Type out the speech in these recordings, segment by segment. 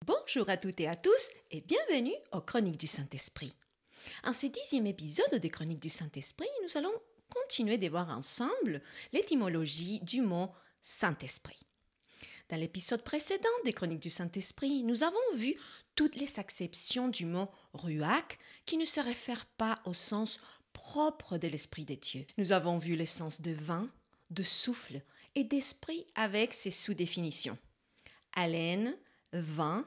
Bonjour à toutes et à tous et bienvenue aux Chroniques du Saint-Esprit. En ce 10e épisode des Chroniques du Saint-Esprit, nous allons continuer de voir ensemble l'étymologie du mot Saint-Esprit. Dans l'épisode précédent des Chroniques du Saint-Esprit, nous avons vu toutes les acceptions du mot ruach qui ne se réfèrent pas au sens propre de l'Esprit de Dieu. Nous avons vu le sens de vin, de souffle et d'esprit avec ses sous-définitions. Haleine, vin,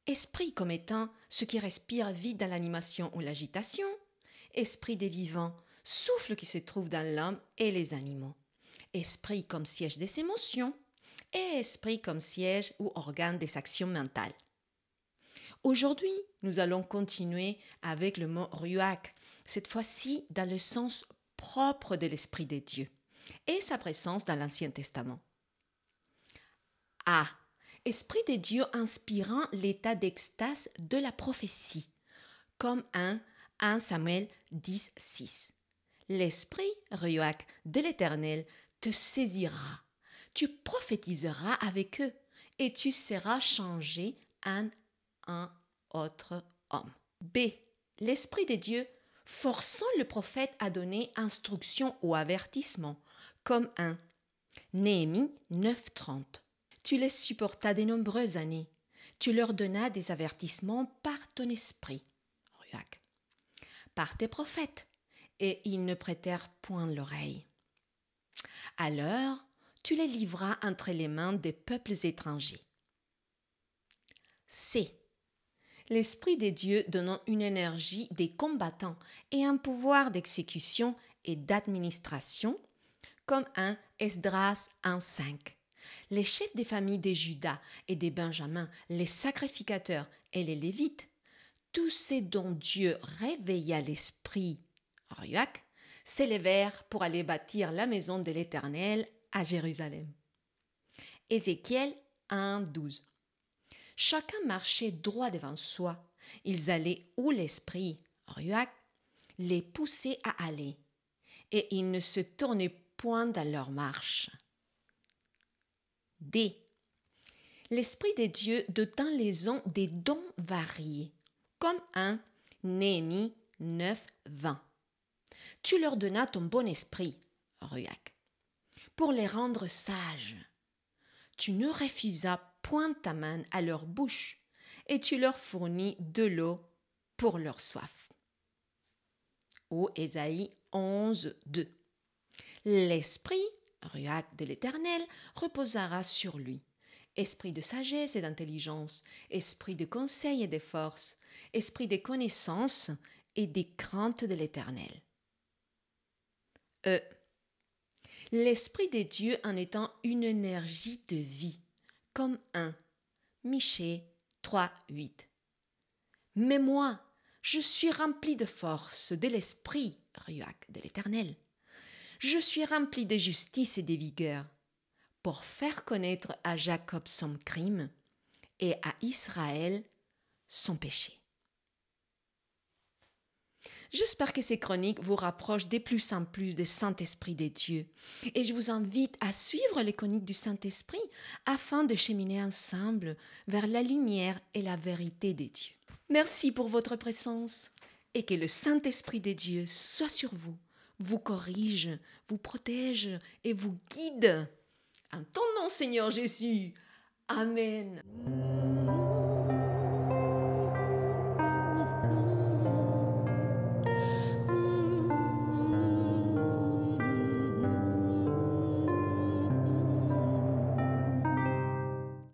esprit comme étant ce qui respire vite dans l'animation ou l'agitation, esprit des vivants, souffle qui se trouve dans l'homme et les animaux, esprit comme siège des émotions et esprit comme siège ou organe des actions mentales. Aujourd'hui, nous allons continuer avec le mot ruach, cette fois-ci dans le sens propre de l'Esprit de Dieu et sa présence dans l'Ancien Testament. A. Esprit de Dieu inspirant l'état d'extase de la prophétie, comme 1 Samuel 10, 6. L'esprit, ruach, de l'Éternel te saisira, tu prophétiseras avec eux et tu seras changé en un autre homme. B. L'Esprit de Dieu forçant le prophète à donner instruction ou avertissement, comme 1 Néhémie 9, 30. Tu les supportas de nombreuses années. Tu leur donnas des avertissements par ton esprit, ruach, par tes prophètes, et ils ne prêtèrent point l'oreille. Alors, tu les livras entre les mains des peuples étrangers. C. L'Esprit de Dieu donnant une énergie des combattants et un pouvoir d'exécution et d'administration, comme 1 Esdras 1,5. Les chefs des familles des Judas et des Benjamins, les sacrificateurs et les Lévites, tous ceux dont Dieu réveilla l'esprit, ruach, s'élevèrent pour aller bâtir la maison de l'Éternel à Jérusalem. Ézéchiel 1,12. Chacun marchait droit devant soi. Ils allaient où l'esprit, ruach, les poussait à aller, et ils ne se tournaient point dans leur marche. D. L'Esprit de Dieu donnant les uns des dons variés, comme 1 Néhémie 9, 20. Tu leur donnas ton bon esprit, ruach, pour les rendre sages. Tu ne refusas point ta main à leur bouche, et tu leur fournis de l'eau pour leur soif. Ou Ésaïe 11, 2. L'Esprit, ruach de l'Éternel, reposera sur lui. Esprit de sagesse et d'intelligence, esprit de conseil et de force, esprit de connaissance et de crainte de l'Éternel. L'Esprit de Dieu en étant une énergie de vie, comme 1 Michée 3, 8. Mais moi, je suis rempli de force de l'Esprit, ruach de l'Éternel. Je suis rempli de justice et de vigueur, pour faire connaître à Jacob son crime et à Israël son péché. J'espère que ces chroniques vous rapprochent de plus en plus du Saint-Esprit de Dieu et je vous invite à suivre les chroniques du Saint-Esprit afin de cheminer ensemble vers la lumière et la vérité de Dieu. Merci pour votre présence et que le Saint-Esprit de Dieu soit sur vous, vous corrige, vous protège et vous guide. En ton nom, Seigneur Jésus. Amen.